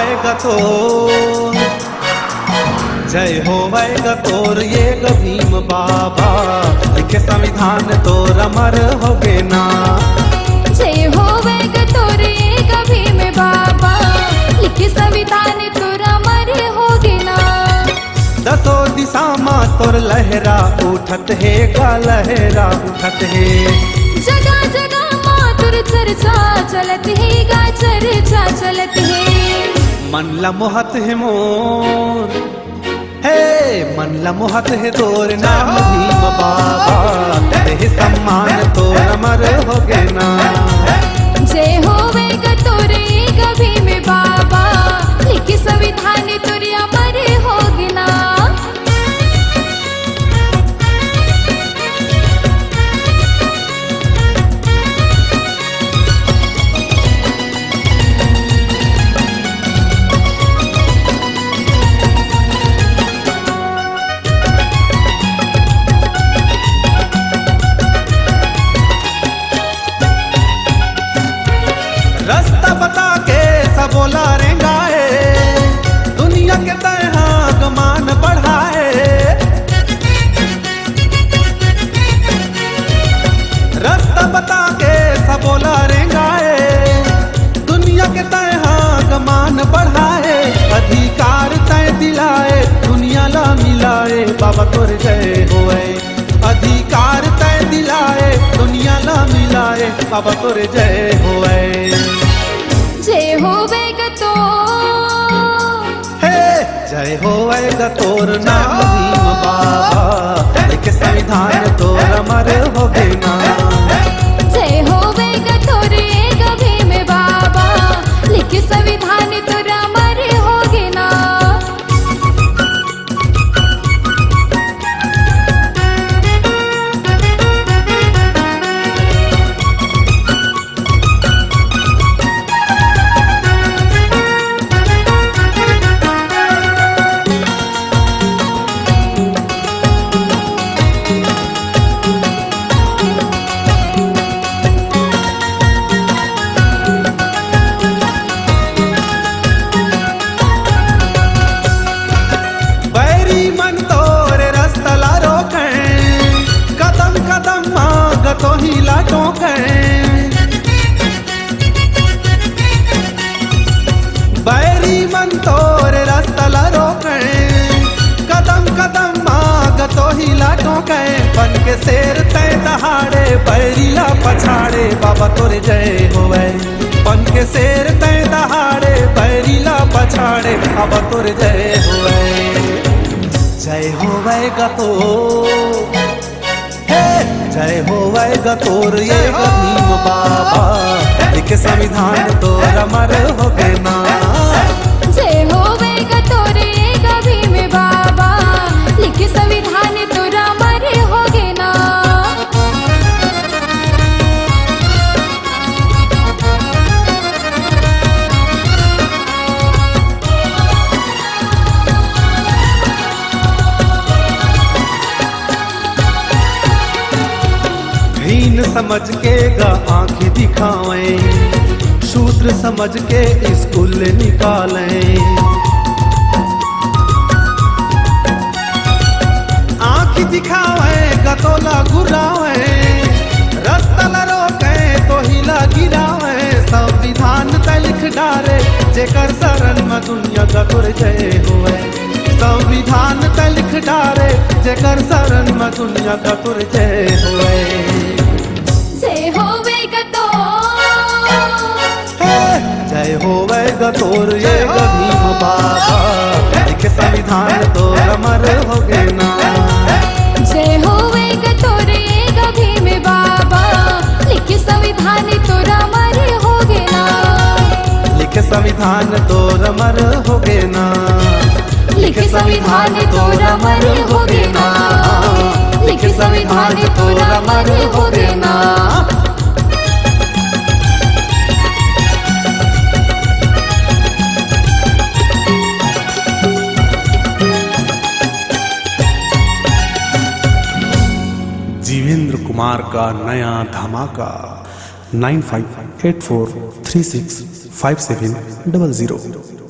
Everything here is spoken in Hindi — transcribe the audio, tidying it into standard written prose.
होवेगा तोर, जय होवेगा तोर ये भीम बाबा, लिखे संविधान तोर अमर होगे ना। जय होवेगा तोर ये भीम बाबा, लिखे संविधान तोर अमर होगे ना। दसो दिशा माँ तोर लहरा उठत है गा, लहरा उठत है। जगह जगह माँ तोर चर्चा चलत है गा, चर्चा चलत है। मन ला मोहत है मोर, हे मन ला मोहत है तोर नाम भीम बाबा, तेह सम्मान तोर अमर होगे ना। जय होवेगा तोर ये भीम बाबा, लिखे संविधान तोर अमर होगे ना। रास्ता बता के सबोला रेंगाए, दुनिया के तहा गमान बढ़ाए। रास्ता बता के सबोला रेंगाए, दुनिया के तहा गमान बढ़ाए। अधिकार तय दिलाए, दुनिया ला मिलाए, बाबा तोर जय होए। अधिकार तय दिलाए, दुनिया ला मिलाए, बाबा तोर जय होए। जय होवेगा तोर, हे जय होवेगा तोर नाम भीम बाबा, लिखे संविधान तोर अमर होगे ना। जय होवेगा तोर ये भीम बाबा, लिखे संविधान तोर अमर होगे ना। तो ही लाटों के बैरी मन तोर रास्ता ला रोके, कदम कदम मांग तो ही लाटों के। बन के शेर तय दहाड़े, बैरी ला पछाड़े, बाबा तोरे जय होवे। बन के शेर तय दहाड़े, बैरी ला पछाड़े, बाबा तोरे जय होवे। जय होवेगा तो, जय होवेगा तोर ये भीम बाबा, लिखे संविधान तोर अमर होगे ना। जय होवेगा तोर ये भीम बाबा, लिखे संविधान तोर अमर होगे ना। हीन समझ के गा आंखें दिखावें, शूद्र समझ के स्कूल निकालें। आंखें दिखावें गतोला घुरावें, रास्ता ला रोके तो हिला गिरावें। संविधान तय लिख डारे, जेकर शरण में दुनिया का तोर जय होए। संविधान तय लिख डारे, जेकर शरण में दुनिया का तोर जय होए। जय होवेगा तोर, जय होवेगा तोर ये भीम बाबा, लिखे संविधान तोर अमर होगे ना। जय होवेगा तोर ये भीम बाबा, लिखे संविधान तोर अमर होगे ना। लिखे संविधान तोर अमर होगे ना। लिखे संविधान तोर अमर होगे ना। लिखे संविधान तोर अमर होगे ना। जीवेंद्र कुमार का नया धमाका 9584365700